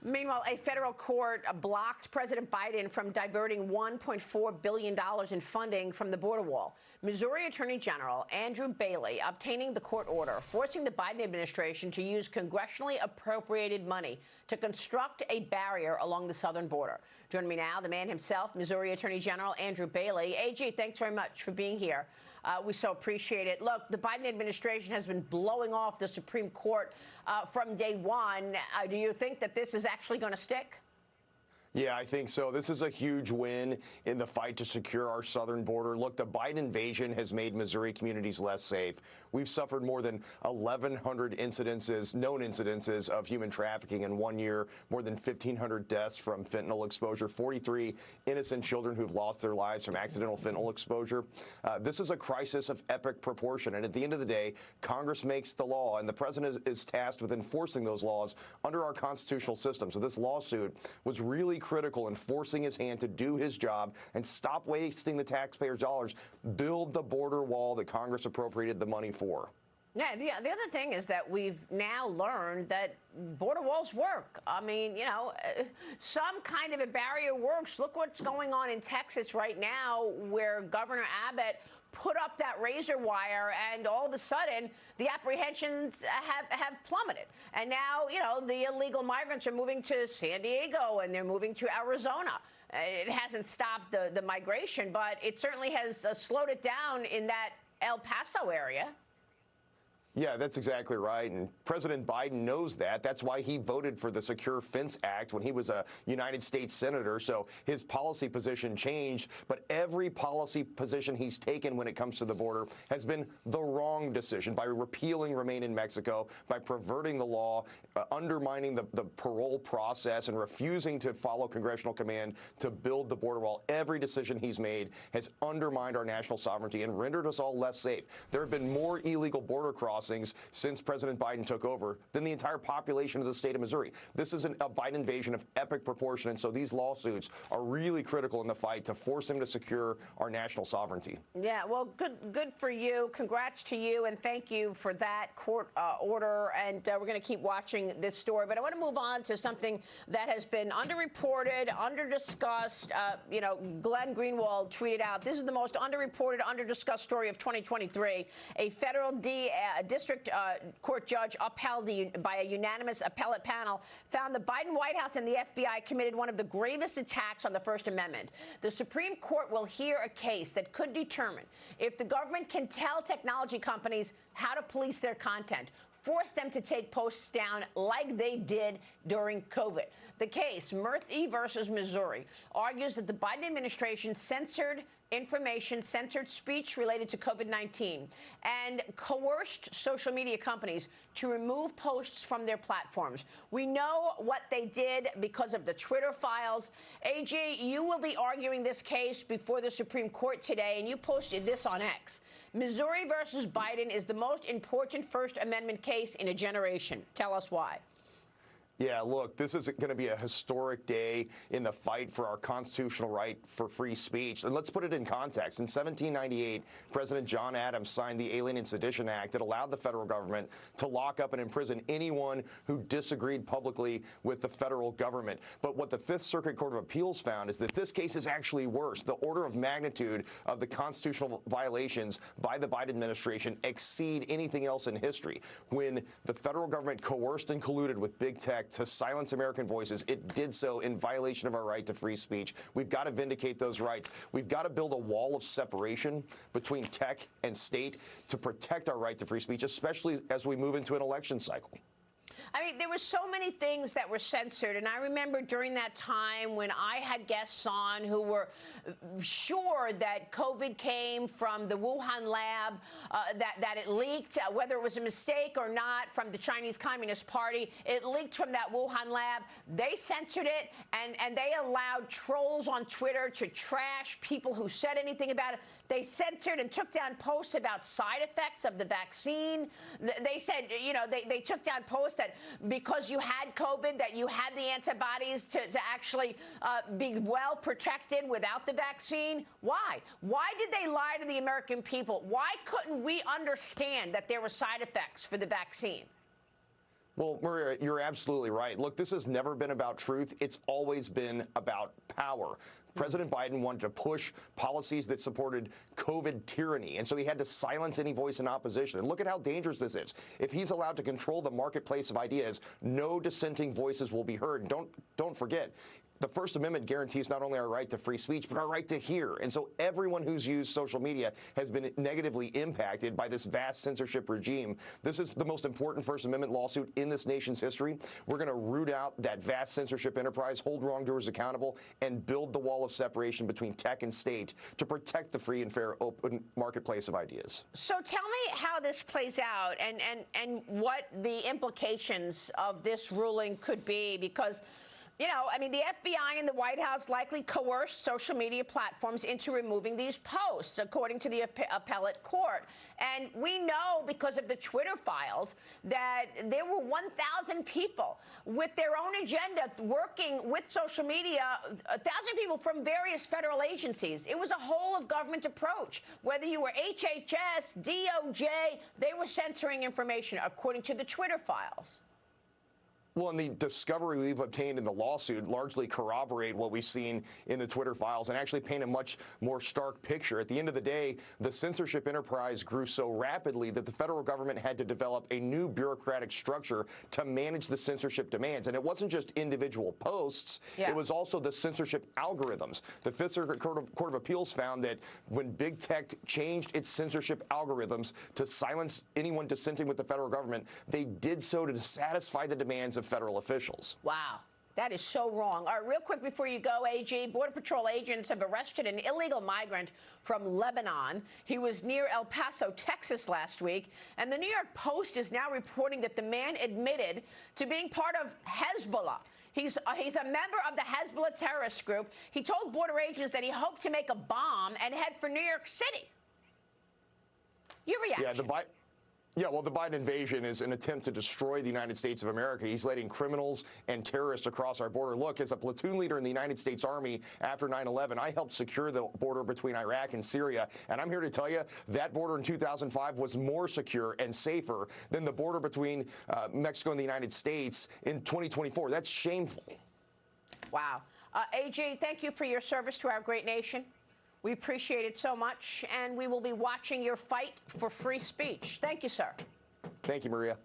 Meanwhile, a federal court blocked President Biden from diverting $1.4 billion in funding from the border wall. Missouri Attorney General Andrew Bailey obtaining the court order, forcing the Biden administration to use congressionally appropriated money to construct a barrier along the southern border. Joining me now, the man himself, Missouri Attorney General Andrew Bailey. AG, thanks very much for being here. We so appreciate it. Look, the Biden administration has been blowing off the Supreme Court from day one. Do you think that this is actually going to stick? Yeah, I think so. This is a huge win in the fight to secure our southern border. Look, the Biden invasion has made Missouri communities less safe. We've suffered more than 1,100 incidences, known incidences of human trafficking in 1 year, more than 1,500 deaths from fentanyl exposure, 43 innocent children who've lost their lives from accidental fentanyl exposure. This is a crisis of epic proportion. And at the end of the day, Congress makes the law, and the president is tasked with enforcing those laws under our constitutional system. So this lawsuit was really critical in forcing his hand to do his job and stop wasting the taxpayers' dollars, build the border wall that Congress appropriated the money for. Yeah, the other thing is that we've now learned that border walls work. I mean, you know, some kind of a barrier works. Look what's going on in Texas right now, where Governor Abbott put up that razor wire, and all of a sudden the apprehensions have plummeted. And now, you know, the illegal migrants are moving to San Diego and they're moving to Arizona. It hasn't stopped the migration, but it certainly has slowed it down in that El Paso area. Yeah, that's exactly right. And President Biden knows that. That's why he voted for the Secure Fence Act when he was a United States senator. So his policy position changed. But every policy position he's taken when it comes to the border has been the wrong decision, by repealing Remain in Mexico, by perverting the law, undermining the parole process, and refusing to follow congressional command to build the border wall. Every decision he's made has undermined our national sovereignty and rendered us all less safe. There have been more illegal border crossings since President Biden took over than the entire population of the state of Missouri. This is a Biden invasion of epic proportion, and so these lawsuits are really critical in the fight to force him to secure our national sovereignty. Yeah, well, good for you. Congrats to you, and thank you for that court order. And we're going to keep watching this story. But I want to move on to something that has been underreported, underdiscussed. You know, Glenn Greenwald tweeted out, "This is the most underreported, underdiscussed story of 2023. A federal district court judge upheld by a unanimous appellate panel found the Biden White House and the FBI committed one of the gravest attacks on the First Amendment. The Supreme Court will hear a case that could determine if the government can tell technology companies how to police their content, force them to take posts down like they did during COVID. The case, Murthy versus Missouri, argues that the Biden administration censored information, censored speech related to COVID-19, and coerced social media companies to remove posts from their platforms. We know what they did because of the Twitter files. AG, you will be arguing this case before the Supreme Court today, and you posted this on X. Missouri versus Biden is the most important First Amendment case in a generation. Tell us why. Yeah, look, this is going to be a historic day in the fight for our constitutional right for free speech. And let's put it in context. In 1798, President John Adams signed the Alien and Sedition Act that allowed the federal government to lock up and imprison anyone who disagreed publicly with the federal government. But what the Fifth Circuit Court of Appeals found is that this case is actually worse. The order of magnitude of the constitutional violations by the Biden administration exceed anything else in history. When the federal government coerced and colluded with big tech to silence American voices, it did so in violation of our right to free speech. We've got to vindicate those rights. We've got to build a wall of separation between tech and state to protect our right to free speech, especially as we move into an election cycle. I mean, there were so many things that were censored. And I remember during that time when I had guests on who were sure that COVID came from the Wuhan lab, that it leaked, whether it was a mistake or not, from the Chinese Communist Party. It leaked from that Wuhan lab. They censored it, and they allowed trolls on Twitter to trash people who said anything about it. They censored and took down posts about side effects of the vaccine. They said, you know, they took down posts that because you had COVID, that you had the antibodies to actually be well protected without the vaccine. Why? Why did they lie to the American people? Why couldn't we understand that there were side effects for the vaccine? Well, Maria, you're absolutely right. Look, this has never been about truth. It's always been about power. President Biden wanted to push policies that supported COVID tyranny, and so he had to silence any voice in opposition. And look at how dangerous this is. If he's allowed to control the marketplace of ideas, no dissenting voices will be heard. And don't forget, the First Amendment guarantees not only our right to free speech, but our right to hear. And so everyone who's used social media has been negatively impacted by this vast censorship regime. This is the most important First Amendment lawsuit in this nation's history. We're going to root out that vast censorship enterprise, hold wrongdoers accountable, and build the wall of separation between tech and state to protect the free and fair open marketplace of ideas. So tell me how this plays out and what the implications of this ruling could be, because you know, I mean, the FBI and the White House likely coerced social media platforms into removing these posts, according to the appellate court. And we know, because of the Twitter files, that there were 1,000 people with their own agenda working with social media, 1,000 people from various federal agencies. It was a whole of government approach. Whether you were HHS, DOJ, they were censoring information, according to the Twitter files. Well, and the discovery we've obtained in the lawsuit largely corroborate what we've seen in the Twitter files and actually paint a much more stark picture. At the end of the day, the censorship enterprise grew so rapidly that the federal government had to develop a new bureaucratic structure to manage the censorship demands. And it wasn't just individual posts. Yeah. It was also the censorship algorithms. The Fifth Circuit Court of Appeals found that when big tech changed its censorship algorithms to silence anyone dissenting with the federal government, they did so to satisfy the demands of federal officials. Wow. That is so wrong. All right, real quick before you go, AG, Border Patrol agents have arrested an illegal migrant from Lebanon. He was near El Paso, Texas last week, and the New York Post is now reporting that the man admitted to being part of Hezbollah. He's a member of the Hezbollah terrorist group. He told border agents that he hoped to make a bomb and head for New York City. Your reaction? Yeah, well, the Biden invasion is an attempt to destroy the United States of America. He's letting criminals and terrorists across our border. Look, as a platoon leader in the United States Army after 9/11, I helped secure the border between Iraq and Syria. And I'm here to tell you that border in 2005 was more secure and safer than the border between Mexico and the United States in 2024. That's shameful. Wow. AG, thank you for your service to our great nation. We appreciate it so much, and we will be watching your fight for free speech. Thank you, sir. Thank you, Maria.